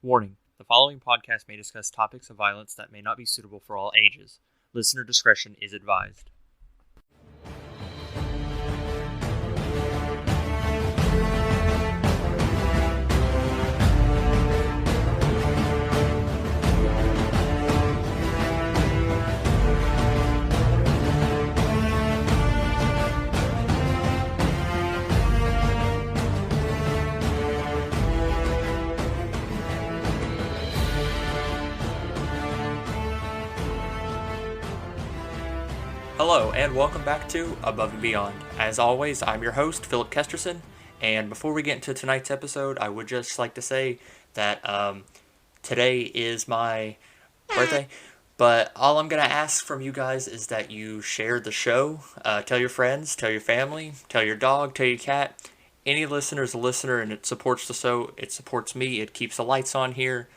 Warning: the following podcast may discuss topics of violence that may not be suitable for all ages. Listener discretion is advised. Hello, and welcome back to Above and Beyond. As always, I'm your host, Philip Kesterson, and before we get into tonight's episode, I would just like to say that today is my birthday, but all I'm going to ask from you guys is that you share the show, tell your friends, tell your family, tell your dog, tell your cat. Any listener is a listener, and it supports the show, it supports me, it keeps the lights on here,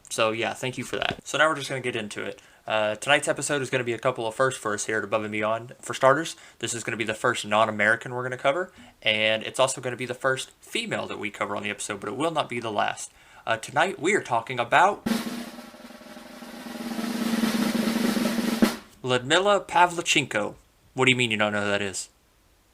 so yeah, thank you for that. So now we're just going to get into it. Tonight's episode is going to be a couple of firsts for us here at Above and Beyond. For starters, this is going to be the first non-American we're going to cover, and it's also going to be the first female that we cover on the episode, but it will not be the last. Tonight we are talking about Lyudmila Pavlichenko. What do you mean you don't know who that is?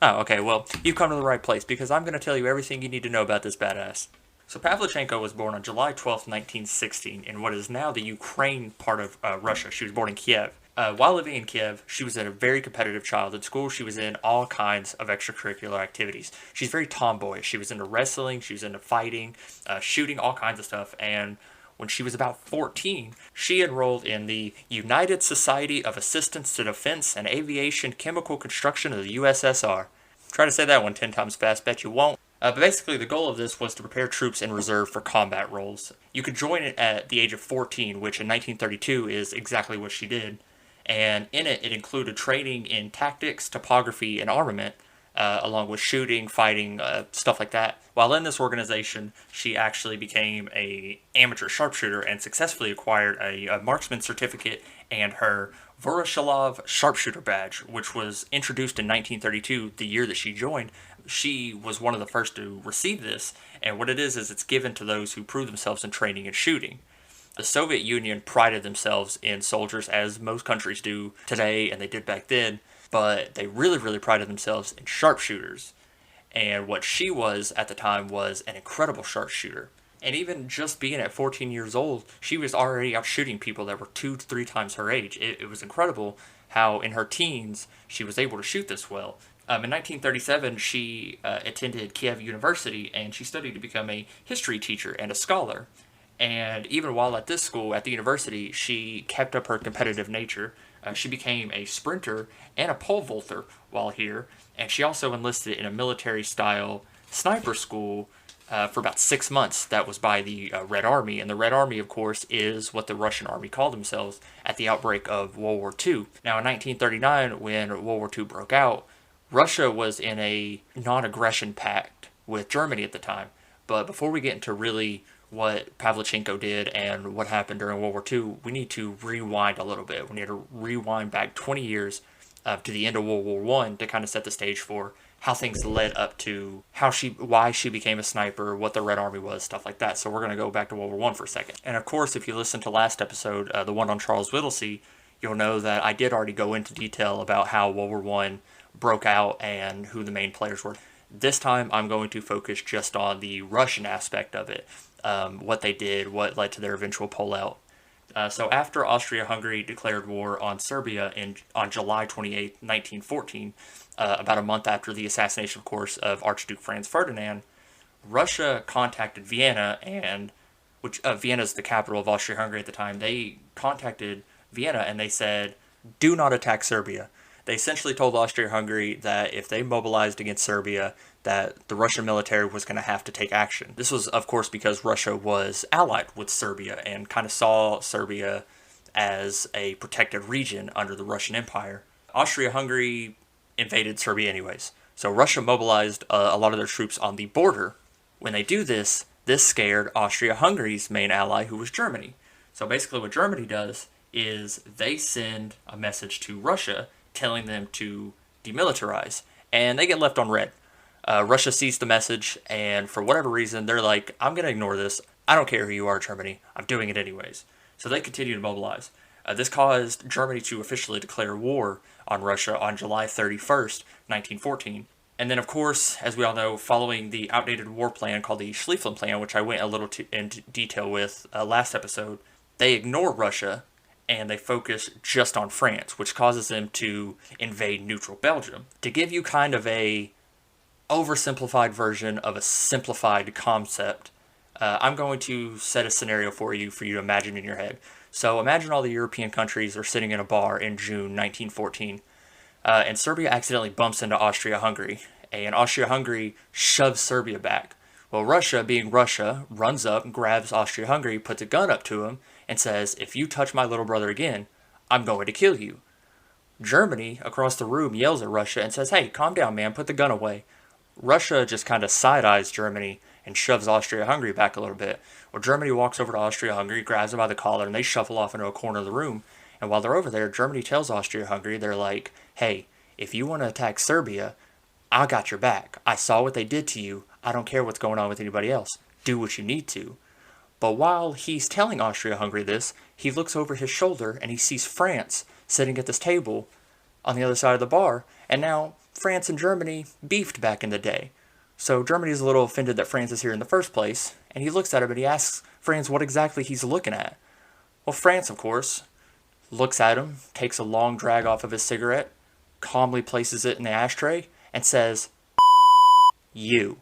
Oh, okay, well, you've come to the right place, because I'm going to tell you everything you need to know about this badass. So Pavlichenko was born on July 12, 1916, in what is now the Ukraine part of Russia. She was born in Kiev. While living in Kiev, she was a very competitive child. At school, she was in all kinds of extracurricular activities. She's very tomboyish. She was into wrestling, she was into fighting, shooting, all kinds of stuff. And when she was about 14, she enrolled in the United Society of Assistance to Defense and Aviation Chemical Construction of the USSR. Try to say that one 10 times fast, bet you won't. But basically, the goal of this was to prepare troops in reserve for combat roles. You could join it at the age of 14, which in 1932 is exactly what she did. And in it, it included training in tactics, topography, and armament, along with shooting, fighting, stuff like that. While in this organization, she actually became an amateur sharpshooter and successfully acquired a marksman certificate and her Voroshilov sharpshooter badge, which was introduced in 1932, the year that she joined. She was one of the first to receive this, and what it is it's given to those who prove themselves in training and shooting. The Soviet Union prided themselves in soldiers, as most countries do today, and they did back then, but they really prided themselves in sharpshooters. And what she was at the time was an incredible sharpshooter. And even just being at 14 years old, she was already out shooting people that were 2 to 3 times her age. It was incredible how in her teens she was able to shoot this well. In 1937, she attended Kiev University, and she studied to become a history teacher and a scholar. And even while at this school, at the university, she kept up her competitive nature. She became a sprinter and a pole vaulter while here, and she also enlisted in a military-style sniper school for about 6 months. That was by the Red Army, and the Red Army, of course, is what the Russian Army called themselves at the outbreak of World War II. Now, in 1939, when World War II broke out, Russia was in a non-aggression pact with Germany at the time. But before we get into really what Pavlichenko did and what happened during World War II, we need to rewind a little bit. We need to rewind back 20 years to the end of World War I to kind of set the stage for how things led up to why she became a sniper, what the Red Army was, stuff like that. So we're going to go back to World War I for a second. And of course, if you listen to last episode, the one on Charles Whittlesey, you'll know that I did already go into detail about how World War I broke out and who the main players were. This time I'm going to focus just on the Russian aspect of it, what they did, what led to their eventual pullout. So after Austria-Hungary declared war on Serbia on July 28, 1914, about a month after the assassination, of course, of Archduke Franz Ferdinand, Russia contacted Vienna, which Vienna is the capital of Austria-Hungary at the time. They contacted Vienna and they said, do not attack Serbia. They essentially told Austria-Hungary that if they mobilized against Serbia, that the Russian military was going to have to take action. This was, of course, because Russia was allied with Serbia and kind of saw Serbia as a protected region under the Russian Empire. Austria-Hungary invaded Serbia anyways, so Russia mobilized a lot of their troops on the border. When they do this, this scared Austria-Hungary's main ally, who was Germany. So basically what Germany does is they send a message to Russia telling them to demilitarize, and they get left on red. Russia sees the message, and for whatever reason, they're like, I'm going to ignore this. I don't care who you are, Germany. I'm doing it anyways. So they continued to mobilize. This caused Germany to officially declare war on Russia on July 31st, 1914. And then, of course, as we all know, following the outdated war plan called the Schlieffen Plan, which I went a little into detail with last episode, they ignore Russia and they focus just on France, which causes them to invade neutral Belgium. To give you kind of a oversimplified version of a simplified concept, I'm going to set a scenario for you to imagine in your head. So imagine all the European countries are sitting in a bar in June 1914, and Serbia accidentally bumps into Austria-Hungary, and Austria-Hungary shoves Serbia back. Well, Russia, being Russia, runs up, grabs Austria-Hungary, puts a gun up to him, and says, if you touch my little brother again, I'm going to kill you. Germany, across the room, yells at Russia and says, hey, calm down, man, put the gun away. Russia just kind of side-eyes Germany and shoves Austria-Hungary back a little bit. Well, Germany walks over to Austria-Hungary, grabs him by the collar, and they shuffle off into a corner of the room. And while they're over there, Germany tells Austria-Hungary, they're like, hey, if you want to attack Serbia, I got your back. I saw what they did to you. I don't care what's going on with anybody else. Do what you need to. But while he's telling Austria-Hungary this, he looks over his shoulder and he sees France sitting at this table on the other side of the bar. And now France and Germany beefed back in the day. So Germany's a little offended that France is here in the first place, and he looks at him and he asks France what exactly he's looking at. Well, France, of course, looks at him, takes a long drag off of his cigarette, calmly places it in the ashtray, and says, you.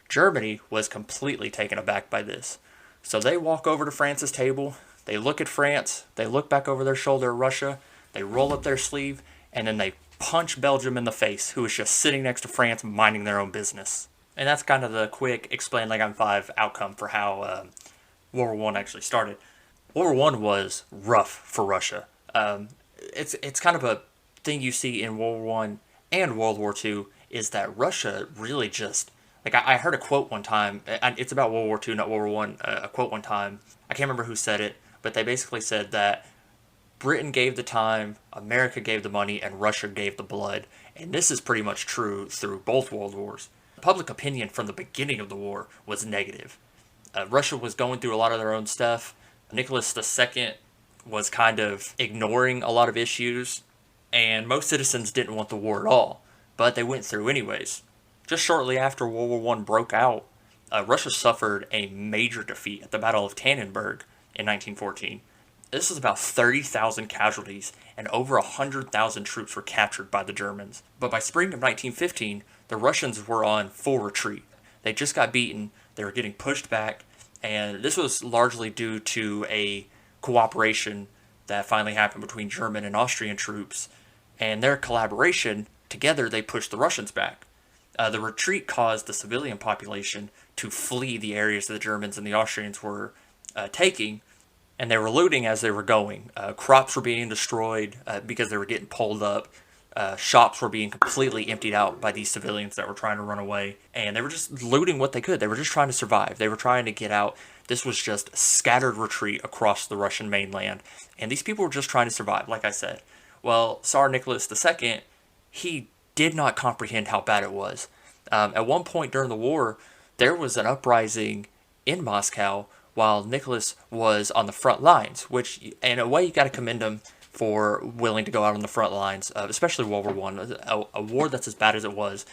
Germany was completely taken aback by this. So they walk over to France's table, they look at France, they look back over their shoulder at Russia, they roll up their sleeve, and then they punch Belgium in the face, who is just sitting next to France minding their own business. And that's kind of the quick explain like I'm 5 outcome for how World War I actually started. World War I was rough for Russia. It's kind of a thing you see in World War I and World War II is that Russia really just, like I heard a quote one time, it's about World War II, not World War I, a quote one time, I can't remember who said it, but they basically said that Britain gave the time, America gave the money, and Russia gave the blood. And this is pretty much true through both World Wars. Public opinion from the beginning of the war was negative. Russia was going through a lot of their own stuff. Nicholas II was kind of ignoring a lot of issues, and most citizens didn't want the war at all, but they went through anyways. Just shortly after World War I broke out, Russia suffered a major defeat at the Battle of Tannenberg in 1914. This was about 30,000 casualties, and over 100,000 troops were captured by the Germans. But by spring of 1915, the Russians were on full retreat. They just got beaten, they were getting pushed back, and this was largely due to a cooperation that finally happened between German and Austrian troops, and their collaboration, together they pushed the Russians back. The retreat caused the civilian population to flee the areas that the Germans and the Austrians were taking, and they were looting as they were going. Crops were being destroyed because they were getting pulled up. Shops were being completely emptied out by these civilians that were trying to run away, and they were just looting what they could. They were just trying to survive. They were trying to get out. This was just scattered retreat across the Russian mainland, and these people were just trying to survive, like I said. Well, Tsar Nicholas II, he did not comprehend how bad it was. At one point during the war, there was an uprising in Moscow while Nicholas was on the front lines, which, in a way, you got to commend him for willing to go out on the front lines, especially World War I, a war that's as bad as it was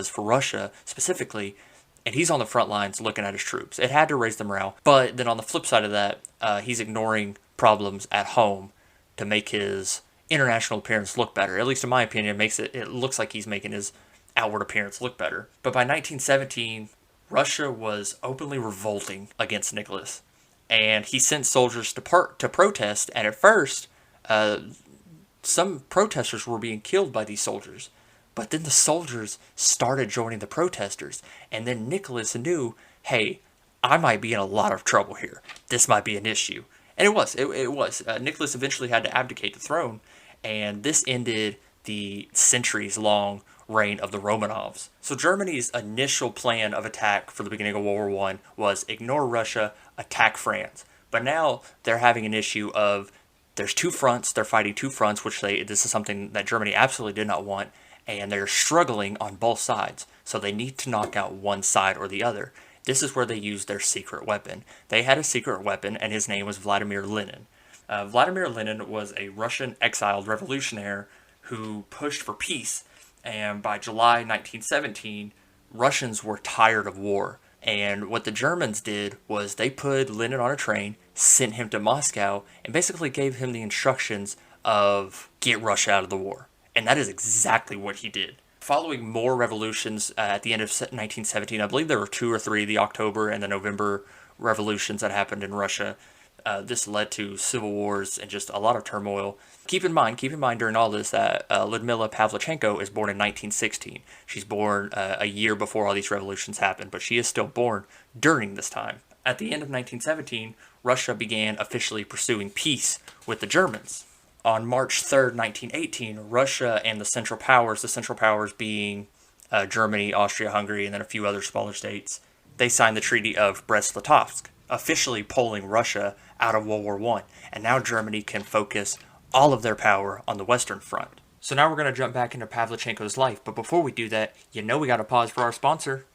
for Russia specifically, and he's on the front lines looking at his troops. It had to raise the morale, but then on the flip side of that, he's ignoring problems at home to make his international appearance look better. At least in my opinion, it looks like he's making his outward appearance look better. But by 1917, Russia was openly revolting against Nicholas, and he sent soldiers to protest, and at first, some protesters were being killed by these soldiers, but then the soldiers started joining the protesters, and then Nicholas knew, hey, I might be in a lot of trouble here. This might be an issue. And it was. Nicholas eventually had to abdicate the throne, and this ended the centuries-long reign of the Romanovs. So Germany's initial plan of attack for the beginning of World War I was ignore Russia, attack France. But now they're having an issue of there's two fronts, they're fighting two fronts, this is something that Germany absolutely did not want, and they're struggling on both sides. So they need to knock out one side or the other. This is where they used their secret weapon. They had a secret weapon, and his name was Vladimir Lenin. Vladimir Lenin was a Russian exiled revolutionary who pushed for peace, and by July 1917, Russians were tired of war. And what the Germans did was they put Lenin on a train, sent him to Moscow, and basically gave him the instructions of get Russia out of the war. And that is exactly what he did. Following more revolutions at the end of 1917, I believe there were 2 or 3, the October and the November revolutions that happened in Russia. This led to civil wars and just a lot of turmoil. Keep in mind during all this that Lyudmila Pavlichenko is born in 1916. She's born a year before all these revolutions happened, but she is still born during this time. At the end of 1917, Russia began officially pursuing peace with the Germans. On March 3rd, 1918, Russia and the Central Powers being Germany, Austria-Hungary, and then a few other smaller states, they signed the Treaty of Brest-Litovsk, officially pulling Russia out of World War I. And now Germany can focus all of their power on the Western Front. So now we're going to jump back into Pavlichenko's life. But before we do that, we got to pause for our sponsor.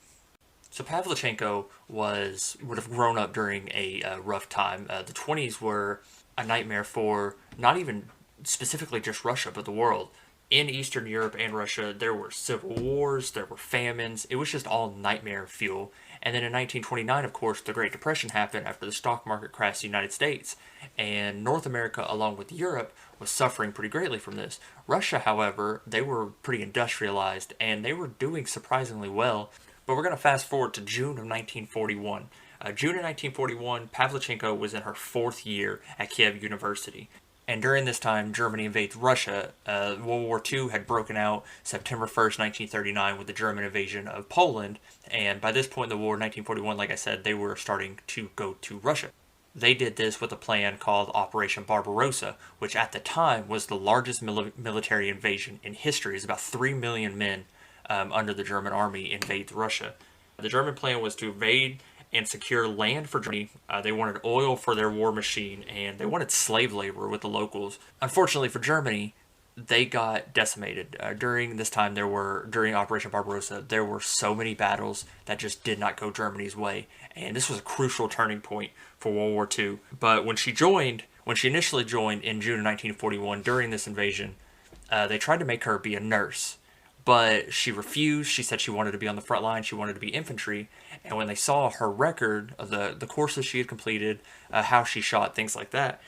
So Pavlichenko would have grown up during a rough time. The 20s were a nightmare for not even specifically just Russia, but the world. In Eastern Europe and Russia, there were civil wars, there were famines. It was just all nightmare fuel. And then in 1929, of course, the Great Depression happened after the stock market crashed in the United States. And North America, along with Europe, was suffering pretty greatly from this. Russia, however, they were pretty industrialized, and they were doing surprisingly well. But we're going to fast forward to June of 1941. June of 1941, Pavlichenko was in her 4th year at Kiev University. And during this time, Germany invades Russia. World War II had broken out September 1st, 1939, with the German invasion of Poland. And by this point in the war, 1941, like I said, they were starting to go to Russia. They did this with a plan called Operation Barbarossa, which at the time was the largest military invasion in history. It was about 3 million men under the German army invade Russia. The German plan was to invade and secure land for Germany. They wanted oil for their war machine, and they wanted slave labor with the locals. Unfortunately for Germany, they got decimated. During this time, during Operation Barbarossa, there were so many battles that just did not go Germany's way, and this was a crucial turning point for World War II. But when she initially joined in June of 1941 during this invasion, they tried to make her be a nurse. But she refused. She said she wanted to be on the front line. She wanted to be infantry. And when they saw her record of the courses she had completed, how she shot, things like that,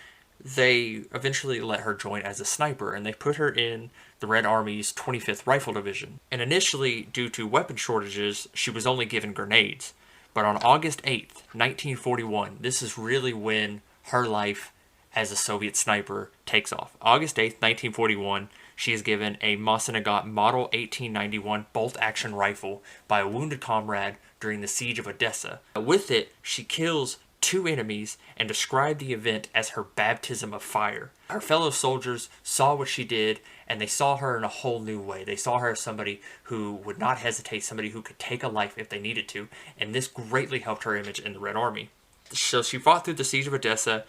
they eventually let her join as a sniper. And they put her in the Red Army's 25th Rifle Division. And initially, due to weapon shortages, she was only given grenades. But on August 8th, 1941, this is really when her life as a Soviet sniper takes off. August 8th, 1941, she is given a Mosin-Nagant Model 1891 bolt-action rifle by a wounded comrade during the siege of Odessa. With it, she kills 2 enemies and described the event as her baptism of fire. Her fellow soldiers saw what she did, and they saw her in a whole new way. They saw her as somebody who would not hesitate, somebody who could take a life if they needed to, and this greatly helped her image in the Red Army. So she fought through the siege of Odessa.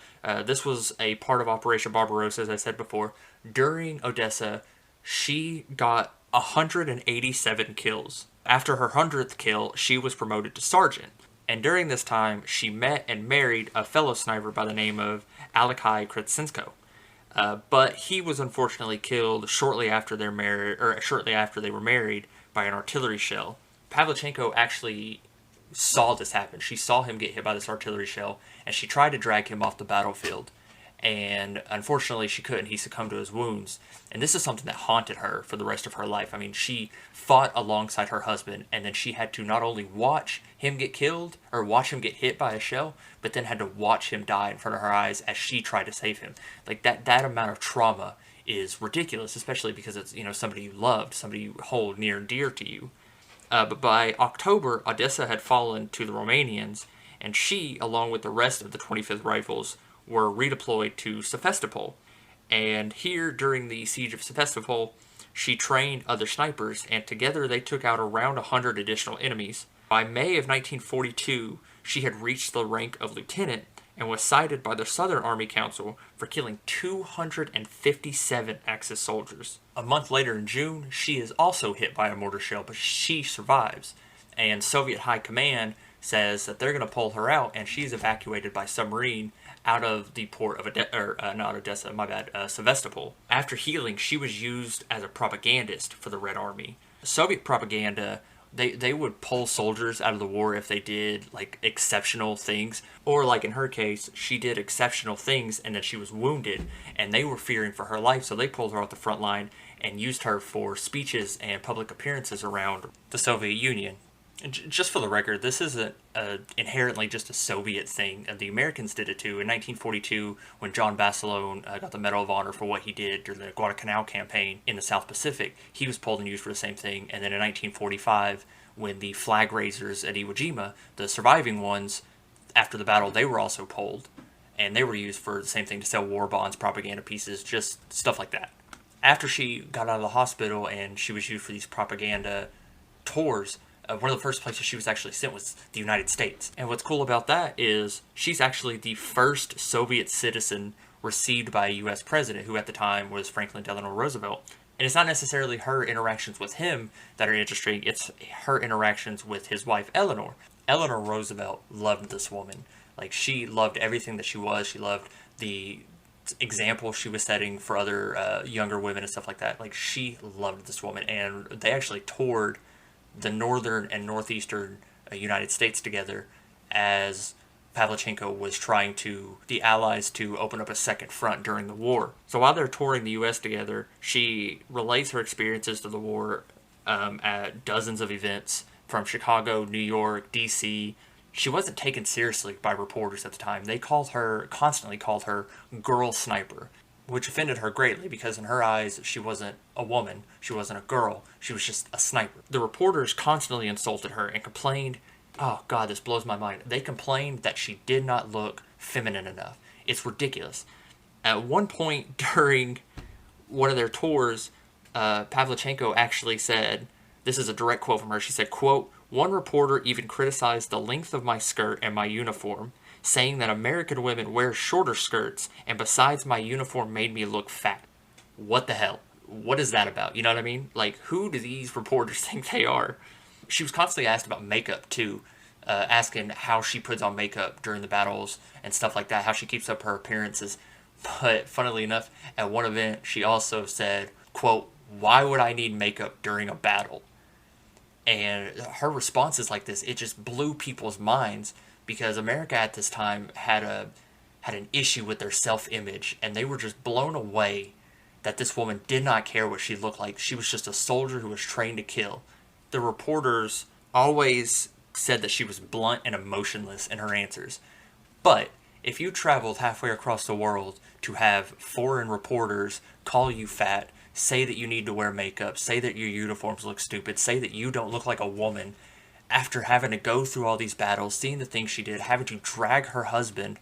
This was a part of Operation Barbarossa, as I said before. During Odessa, she got 187 kills. After her 100th kill, she was promoted to sergeant. And during this time, she met and married a fellow sniper by the name of Alexei Kretsenko. But he was unfortunately killed shortly after they were married by an artillery shell. Pavlichenko actually saw this happen. She saw him get hit by this artillery shell, and she tried to drag him off the battlefield. And unfortunately, she couldn't. He succumbed to his wounds. And this is something that haunted her for the rest of her life. I mean, she fought alongside her husband, and then she had to not only watch him get killed, or watch him get hit by a shell, but then had to watch him die in front of her eyes as she tried to save him. Like, that amount of trauma is ridiculous, especially because it's, somebody you loved, somebody you hold near and dear to you. But by October, Odessa had fallen to the Romanians, and she, along with the rest of the 25th Rifles, were redeployed to Sevastopol. And here, during the siege of Sevastopol, she trained other snipers, and together they took out around 100 additional enemies. By May of 1942, she had reached the rank of lieutenant and was cited by the Southern Army Council for killing 257 Axis soldiers. A month later in June, she is also hit by a mortar shell, but she survives. And Soviet High Command says that they're going to pull her out, and she's evacuated by submarine out of the port of not Odessa, my bad, Sevastopol. After healing, she was used as a propagandist for the Red Army. Soviet propaganda, they would pull soldiers out of the war if they did like exceptional things, or like in her case, she did exceptional things and then she was wounded and they were fearing for her life, so they pulled her off the front line and used her for speeches and public appearances around the Soviet Union. Just for the record, this isn't inherently just a Soviet thing. The Americans did it too. In 1942, when John Basilone got the Medal of Honor for what he did during the Guadalcanal campaign in the South Pacific, he was pulled and used for the same thing. And then in 1945, when the flag raisers at Iwo Jima, the surviving ones, after the battle, they were also pulled. And they were used for the same thing, to sell war bonds, propaganda pieces, just stuff like that. After she got out of the hospital and she was used for these propaganda tours, one of the first places she was actually sent was the United States. And what's cool about that is she's actually the first Soviet citizen received by a U.S. president, who at the time was Franklin Delano Roosevelt. And it's not necessarily her interactions with him that are interesting, it's her interactions with his wife, Eleanor. Eleanor Roosevelt loved this woman. Like, she loved everything that she was. She loved the example she was setting for other younger women and stuff like that. Like, she loved this woman. And they actually toured the northern and northeastern United States together as Pavlichenko was trying to, the Allies, to open up a second front during the war. So while they're touring the U.S. together, she relates her experiences to the war at dozens of events from Chicago, New York, D.C. She wasn't taken seriously by reporters at the time. They constantly called her Girl Sniper, which offended her greatly because in her eyes, she wasn't a woman, she wasn't a girl, she was just a sniper. The reporters constantly insulted her and complained, oh god, this blows my mind, they complained that she did not look feminine enough. It's ridiculous. At one point during one of their tours, Pavlichenko actually said, this is a direct quote from her, she said, quote, "One reporter even criticized the length of my skirt and my uniform, saying that American women wear shorter skirts, and besides, my uniform made me look fat." What the hell? What is that about? You know what I mean? Like, who do these reporters think they are? She was constantly asked about makeup, too, asking how she puts on makeup during the battles and stuff like that, how she keeps up her appearances. But, funnily enough, at one event, she also said, quote, "Why would I need makeup during a battle?" And her responses like this, it just blew people's minds, because America at this time had an issue with their self-image, and they were just blown away that this woman did not care what she looked like. She was just a soldier who was trained to kill. The reporters always said that she was blunt and emotionless in her answers. But if you traveled halfway across the world to have foreign reporters call you fat, say that you need to wear makeup, say that your uniforms look stupid, say that you don't look like a woman, after having to go through all these battles, seeing the things she did, having to drag her husband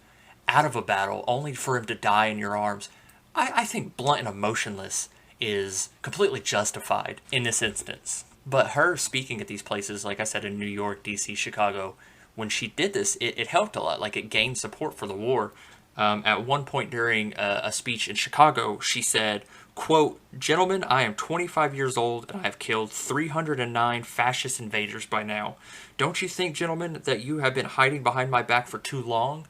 out of a battle only for him to die in your arms, I think blunt and emotionless is completely justified in this instance. But her speaking at these places, like I said, in New York, D.C., Chicago, when she did this, it helped a lot. Like, it gained support for the war. At one point during a speech in Chicago, she said, quote, "Gentlemen, I am 25 years old and I have killed 309 fascist invaders by now. Don't you think, gentlemen, that you have been hiding behind my back for too long?"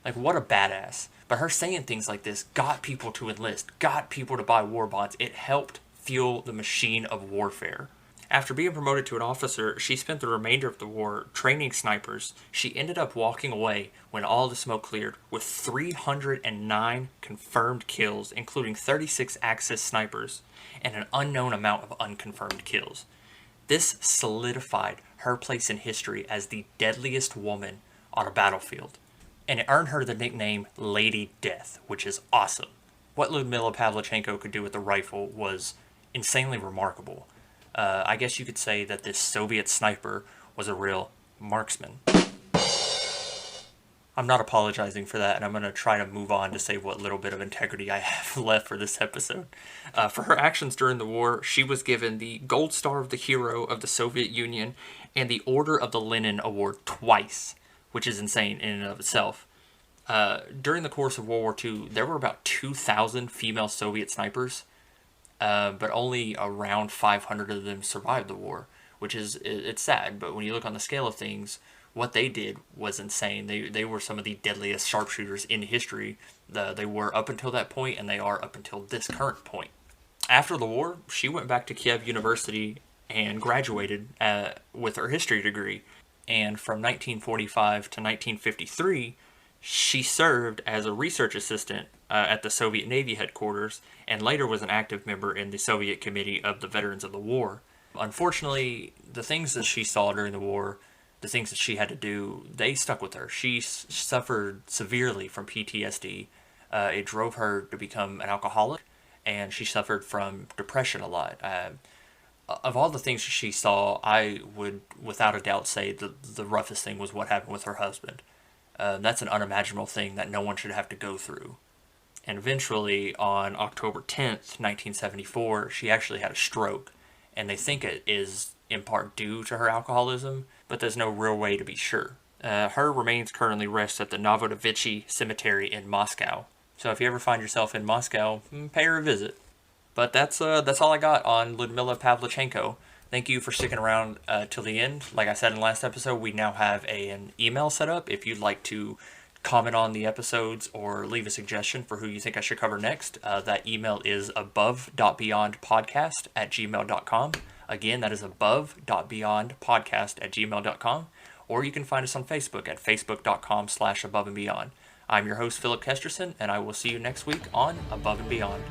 Like, what a badass. But her saying things like this got people to enlist, got people to buy war bonds. It helped fuel the machine of warfare. After being promoted to an officer, she spent the remainder of the war training snipers. She ended up walking away when all the smoke cleared with 309 confirmed kills, including 36 Axis snipers and an unknown amount of unconfirmed kills. This solidified her place in history as the deadliest woman on a battlefield, and it earned her the nickname Lady Death, which is awesome. What Lyudmila Pavlichenko could do with the rifle was insanely remarkable. I guess you could say that this Soviet sniper was a real marksman. I'm not apologizing for that, and I'm going to try to move on to save what little bit of integrity I have left for this episode. For her actions during the war, she was given the Gold Star of the Hero of the Soviet Union and the Order of the Lenin Award twice, which is insane in and of itself. During the course of World War II, there were about 2,000 female Soviet snipers, but only around 500 of them survived the war, which is, it's sad, but when you look on the scale of things, what they did was insane. They were some of the deadliest sharpshooters in history. They were up until that point, and they are up until this current point. After the war, she went back to Kiev University and graduated with her history degree. And from 1945 to 1953, she served as a research assistant at the Soviet Navy headquarters, and later was an active member in the Soviet Committee of the Veterans of the War. Unfortunately, the things that she saw during the war, the things that she had to do, they stuck with her. She suffered severely from PTSD. It drove her to become an alcoholic, and she suffered from depression a lot. Of all the things she saw, I would without a doubt say the roughest thing was what happened with her husband. That's an unimaginable thing that no one should have to go through. And eventually, on October 10th, 1974, she actually had a stroke, and they think it is in part due to her alcoholism, but there's no real way to be sure. Her remains currently rest at the WWII cemetery in Moscow. So if you ever find yourself in Moscow, pay her a visit. But that's all I got on Lyudmila Pavlichenko. Thank you for sticking around till the end. Like I said in the last episode, we now have an email set up. If you'd like to comment on the episodes or leave a suggestion for who you think I should cover next, that email is above.beyondpodcast@gmail.com. Again, that is above.beyondpodcast@gmail.com. Or you can find us on Facebook at facebook.com/aboveandbeyond. I'm your host, Philip Kesterson, and I will see you next week on Above and Beyond.